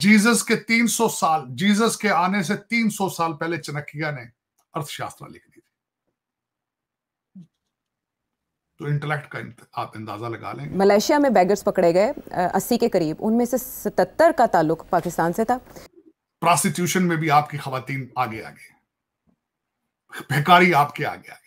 Jesus के 300 साल, Jesus के आने से 300 साल पहले चाणक्य ने अर्थशास्त्र लिख दी थी। तो इंटेलेक्ट का आप अंदाजा लगा लें। मलेशिया में बैगर्स पकड़े गए 80 के करीब, उनमें से 77 का ताल्लुक पाकिस्तान से था। प्रोस्टिट्यूशन में भी आपकी खवातीन आगे आगे, भिखारी आपके आगे आगे।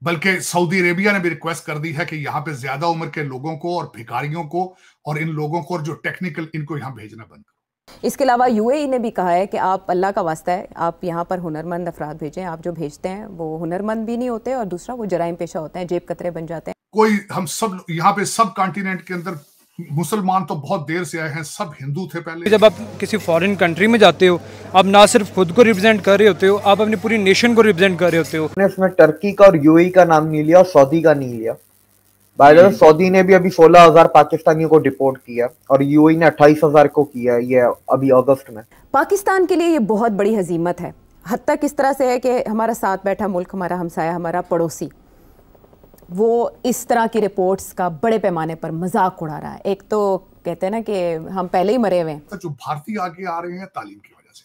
बल्कि सऊदी अरेबिया ने भी रिक्वेस्ट कर दी है कि यहां पे ज्यादा उम्र के लोगों को और भिखारियों को और इन लोगों को और जो टेक्निकल, इनको यहां भेजना बंद करो। इसके अलावा यूएई ने भी कहा है कि आप, अल्लाह का वास्ता है, आप यहाँ पर हुनरमंद अफराद भेजें। आप जो भेजते हैं वो हुनरमंद भी नहीं होते और दूसरा वो जराइम पेशा होते हैं, जेब कतरे बन जाते हैं। कोई, हम सब यहाँ पे सब कॉन्टिनेंट के अंदर मुसलमान तो बहुत देर से आए हैं, सब हिंदू थे पहले। जब आप किसी फॉरेन कंट्री में जाते हो, आप ना सिर्फ खुद को रिप्रेजेंट कर रहे होते हो, आप अपनी पूरी नेशन को रिप्रेजेंट कर रहे होते हो। इसमें टर्की का और यूएई का नाम नहीं लिया और सऊदी का नहीं लिया। बाय द वे सऊदी ने भी अभी 16,000 पाकिस्तानियों को डिपोर्ट किया और यूएई ने 28,000 को किया ये अभी अगस्त में। पाकिस्तान के लिए ये बहुत बड़ी हजीमत है। हत्ता किस तरह से है कि हमारा साथ बैठा मुल्क, हमारा हमसाया, हमारा पड़ोसी, वो इस तरह की रिपोर्ट्स का बड़े पैमाने पर मजाक उड़ा रहा है। एक तो कहते हैं ना कि हम पहले ही मरे हुए हैं। जो भारतीय आगे आ रहे हैं तालीम की वजह से,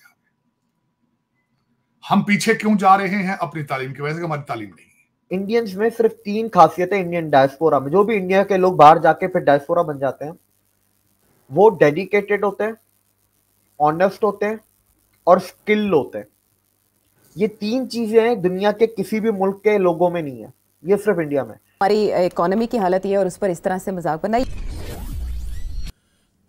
हम पीछे क्यों जा रहे हैं? अपनी तालीम की वजह से। हमारी तालीम नहीं है। इंडियंस में सिर्फ 3 खासियतें इंडियन डायस्पोरा में, जो भी इंडिया के लोग बाहर जाके फिर डायस्पोरा बन जाते हैं, वो डेडिकेटेड होते हैं, ऑनेस्ट होते हैं और स्किल्ड होते हैं। ये 3 चीजें दुनिया के किसी भी मुल्क के लोगों में नहीं है, ये सिर्फ इंडिया में। हमारी इकोनॉमी की हालत ये और उस पर इस तरह से मजाक बनाई।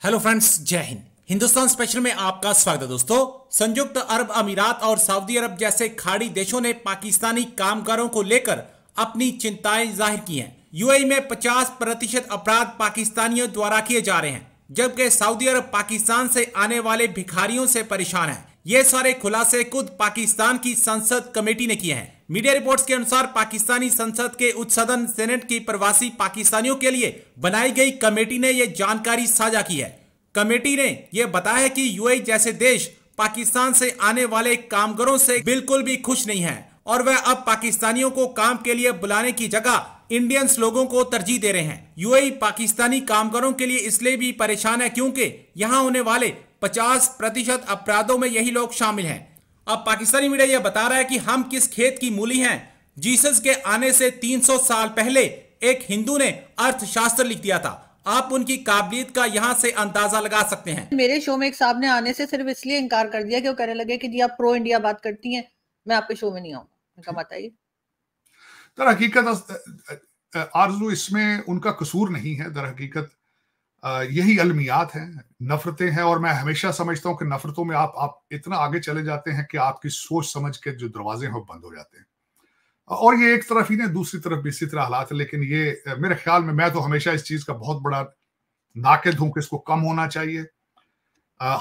हेलो फ्रेंड्स, जय हिंद। हिंदुस्तान स्पेशल में आपका स्वागत है दोस्तों। संयुक्त अरब अमीरात और सऊदी अरब जैसे खाड़ी देशों ने पाकिस्तानी कामगारों को लेकर अपनी चिंताएं जाहिर की हैं। यूएई में 50% अपराध पाकिस्तानियों द्वारा किए जा रहे हैं, जबकि सऊदी अरब पाकिस्तान से आने वाले भिखारियों से परेशान है। ये सारे खुलासे खुद पाकिस्तान की संसद कमेटी ने किए हैं। मीडिया रिपोर्ट्स के अनुसार पाकिस्तानी संसद के उच्च सदन सेनेट की प्रवासी पाकिस्तानियों के लिए बनाई गई कमेटी ने यह जानकारी साझा की है। कमेटी ने यह बताया है कि यूएई जैसे देश पाकिस्तान से आने वाले कामगारों से बिल्कुल भी खुश नहीं है और वह अब पाकिस्तानियों को काम के लिए बुलाने की जगह इंडियंस लोगों को तरजीह दे रहे हैं। यूएई पाकिस्तानी कामगारों के लिए इसलिए भी परेशान है क्योंकि यहाँ होने वाले 50% अपराधों में यही लोग शामिल हैं। अब पाकिस्तानी मीडिया यह बता रहा है कि हम किस खेत की मूली हैं। जीसस के आने से 300 साल पहले एक हिंदू ने अर्थशास्त्र लिख दिया था। आप उनकी काबिलियत का यहाँ से अंदाजा लगा सकते हैं। मेरे शो में एक साहब ने आने से सिर्फ इसलिए इनकार कर दिया कि वो कहने लगे कि जी आप प्रो इंडिया बात करती हैं, मैं आपके शो में नहीं आऊंगा। बताइए। दर हकीकत आरजू इसमें उनका कसूर नहीं है। दर हकीकत यही अलमियात है, नफरतें हैं। और मैं हमेशा समझता हूं कि नफरतों में आप इतना आगे चले जाते हैं कि आपकी सोच समझ के जो दरवाजे हैं वो बंद हो जाते हैं। और ये एक तरफ ही नहीं, दूसरी तरफ भी इसी तरह हालात है। लेकिन ये मेरे ख्याल में, मैं तो हमेशा इस चीज का बहुत बड़ा नाक़िद हूं कि इसको कम होना चाहिए।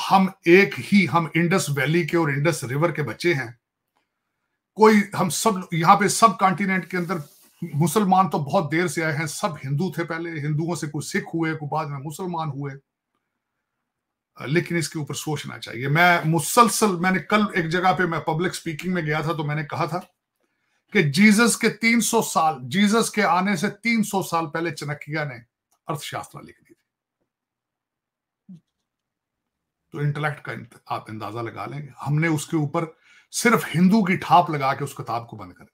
हम इंडस वैली के और इंडस रिवर के बच्चे हैं। कोई, हम सब यहाँ पे सब कॉन्टिनेंट के अंदर मुसलमान तो बहुत देर से आए हैं, सब हिंदू थे पहले। हिंदुओं से कुछ सिख हुए, कुछ बाद में मुसलमान हुए। लेकिन इसके ऊपर सोचना चाहिए। मैंने कल एक जगह पे मैं पब्लिक स्पीकिंग में गया था, तो मैंने कहा था कि जीसस के 300 साल, जीसस के आने से 300 साल पहले चाणक्य ने अर्थशास्त्र लिख दी थी। तो इंटेलेक्ट का आप अंदाजा लगा लेंगे। हमने उसके ऊपर सिर्फ हिंदू की ठाप लगा के उस किताब को बंद कर दिया।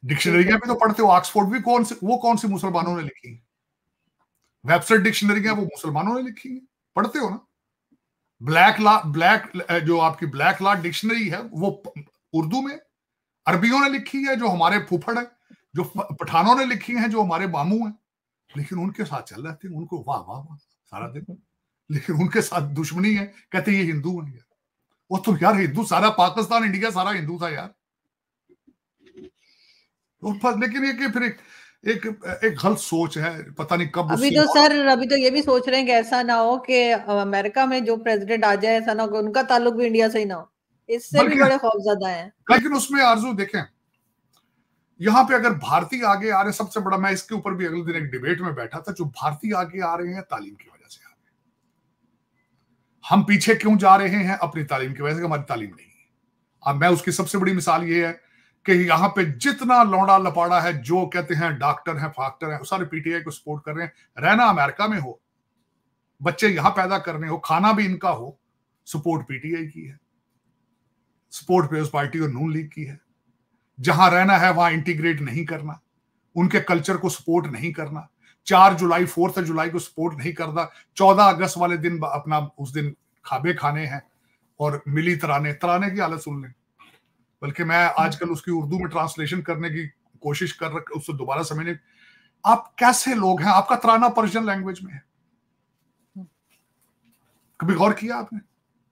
डिक्शनरियां भी तो पढ़ते हो, ऑक्सफोर्ड भी कौन सी मुसलमानों ने लिखी है? वेबसाइट डिक्शनरियां वो मुसलमानों ने लिखी है, पढ़ते हो ना। जो आपकी ब्लैक लॉ डिक्शनरी है वो उर्दू में अरबियों ने लिखी है, जो हमारे फूफड़ है, जो पठानों ने लिखी है, जो हमारे मामू हैं। लेकिन उनके साथ चल रहे थे, उनको वाह वाह वाह सारा दिन। लेकिन उनके साथ दुश्मनी है, कहते ये हिंदू है। यार वो तो यार हिंदू, सारा पाकिस्तान इंडिया सारा हिंदू था यार। लेकिन ये कि फिर एक गलत सोच है, पता नहीं कब। अभी तो ये भी सोच रहे हैं कि ऐसा ना हो कि अमेरिका में जो प्रेसिडेंट आ जाए, ऐसा ना हो कि उनका ताल्लुक भी इंडिया से ही ना हो। इससे भी बड़े खौफजदा हैं। लेकिन उसमें आरजू देखें, यहाँ पे अगर भारतीय आगे आ रहे, सबसे बड़ा, मैं इसके ऊपर भी अगले दिन एक डिबेट में बैठा था, जो भारतीय आगे आ रहे हैं तालीम की वजह से आ रहे हैं। हम पीछे क्यों जा रहे हैं? अपनी तालीम की वजह से। हमारी तालीम नहीं है। अब मैं उसकी सबसे बड़ी मिसाल ये है कि यहाँ पे जितना लौंडा लपाड़ा है, जो कहते हैं डॉक्टर हैं, फाक्टर हैं, सारे पीटीआई को सपोर्ट कर रहे हैं। रहना अमेरिका में हो, बच्चे यहां पैदा करने हो, खाना भी इनका हो, सपोर्ट पीटीआई की है, सपोर्ट पीपल्स पार्टी और नून लीग की है। जहां रहना है वहां इंटीग्रेट नहीं करना, उनके कल्चर को सपोर्ट नहीं करना, 4 जुलाई 4 जुलाई को सपोर्ट नहीं करना, 14 अगस्त वाले दिन अपना उस दिन खाबे खाने हैं और मिली तराने की हालत सुन लें। बल्कि मैं आजकल उसकी उर्दू में ट्रांसलेशन करने की कोशिश कर रहा, उससे दोबारा समझने, आप कैसे लोग हैं? आपका तराना पर्शियन लैंग्वेज में है, कभी गौर किया आपने?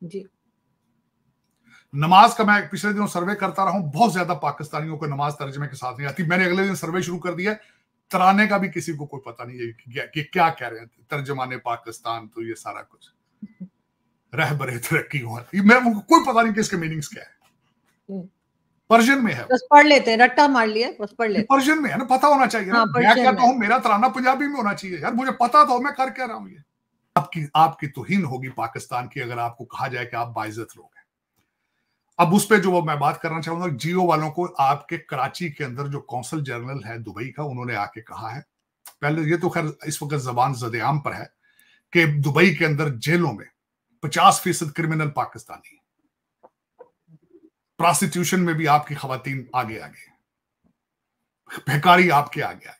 जी। नमाज का मैं पिछले दिनों सर्वे करता रहा हूं, बहुत ज्यादा पाकिस्तानियों को नमाज तर्जमे के साथ नहीं आती। मैंने अगले दिन सर्वे शुरू कर दिया, तराने का भी किसी को कोई पता नहीं है कि क्या कह रहे हैं तर्जमाने पाकिस्तान, तो ये सारा कुछ रहबरे तरक्की हुआ, मैं कोई पता नहीं कि इसके मीनिंग्स क्या है। पर्शियन में है, बस पढ़ लेते हैं, रट्टा मार लिया, बस पढ़ लेते हैं। पर्शियन में है ना, पता होना चाहिए। हाँ, मैं कहता हूं मेरा तराना पंजाबी में होना चाहिए यार, मुझे पता तो मैं कर क्या रहा हूं। ये आपकी तौहीन होगी पाकिस्तान की अगर आपको कहा जाए कि आप बाइज्जत लोग हैं। अब उस पे जो मैं बात करना चाहूंगा, जियो वालों को, आपके कराची के अंदर जो कौंसल जनरल है दुबई का, उन्होंने आके कहा है, पहले ये तो खैर इस वक्त जबान ज़द-ए-आम पर है कि दुबई के अंदर जेलों में 50% क्रिमिनल पाकिस्तानी है। प्रोस्टिट्यूशन में भी आपकी खवातीन आगे, भिखारी आपके आगे।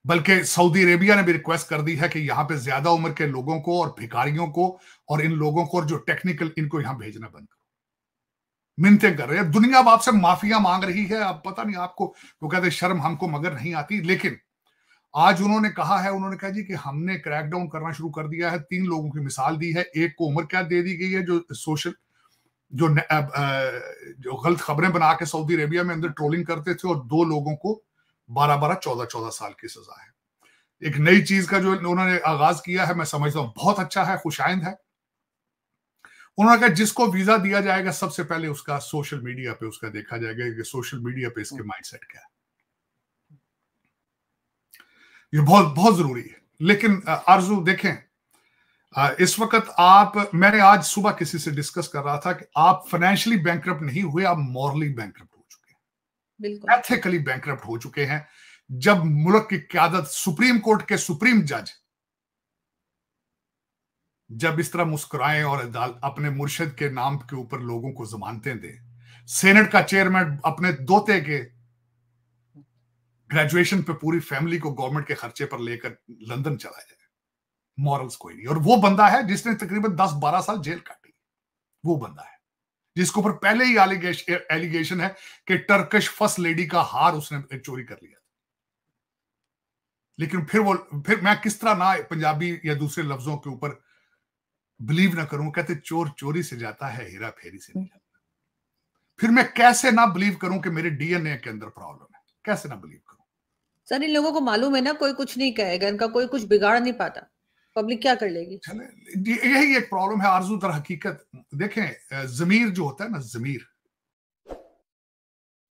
बल्कि सऊदी अरेबिया ने भी रिक्वेस्ट कर दी है कि यहाँ पे ज्यादा उम्र के लोगों को और भिखारियों को और इन लोगों को और जो टेक्निकल, इनको यहाँ भेजना बंद करो। मिन्नतें कर रहे हैं दुनिया, अब आपसे माफिया मांग रही है। अब पता नहीं आपको, वो कहते शर्म हमको मगर नहीं आती। लेकिन आज उन्होंने कहा जी कि हमने क्रैकडाउन करना शुरू कर दिया है। 3 लोगों की मिसाल दी है। एक को उम्र कैद दे दी गई है जो सोशल जो गलत खबरें बना के सऊदी अरेबिया में अंदर ट्रोलिंग करते थे, और 2 लोगों को 12-12, 14-14 साल की सजा है। एक नई चीज का जो उन्होंने आगाज किया है, मैं समझता हूं बहुत अच्छा है, खुशाइंद है। उन्होंने कहा जिसको वीजा दिया जाएगा सबसे पहले उसका सोशल मीडिया पे उसका देखा जाएगा कि सोशल मीडिया पे इसके माइंडसेट क्या है। ये बहुत बहुत जरूरी है। लेकिन आरजू देखें, इस वक्त मैंने आज सुबह किसी से डिस्कस कर रहा था कि आप फाइनेंशियली बैंकरप्ट नहीं हुए, आप मॉरली बैंकरप्ट हो चुके हैं, बिल्कुल एथिकली बैंकरप्ट हो चुके हैं। जब मुल्क की क़यादत, सुप्रीम कोर्ट के सुप्रीम जज जब इस तरह मुस्कुराएं और अपने मुर्शिद के नाम के ऊपर लोगों को जमानतें दें, सेनेट का चेयरमैन अपने दोते के ग्रेजुएशन पे पूरी फैमिली को गवर्नमेंट के खर्चे पर लेकर लंदन चला जाए, मॉरल्स कोई नहीं। और वो बंदा है जिसने तकरीबन 10-12 साल जेल काटी। वो बंदा है जिसके ऊपर पहले ही एलिगेशन है कि टर्किश फर्स्ट लेडी का हार उसने चोरी कर लिया। लेकिन फिर मैं किस तरह ना पंजाबी या दूसरे लफ्जों के ऊपर बिलीव ना करूं। कहते चोर चोरी से जाता है, हेरा फेरी से नहीं जाता। फिर मैं कैसे ना बिलीव करूं कि मेरे डीएनए के अंदर प्रॉब्लम है? कैसे ना बिलीव करूं? सर, इन लोगों को मालूम है ना कोई कुछ नहीं कहेगा, इनका कोई कुछ बिगाड़ नहीं पाता, पब्लिक क्या कर लेगी? यही एक प्रॉब्लम है आरजू। दर हकीकत देखें, जमीर जो होता है ना, जमीर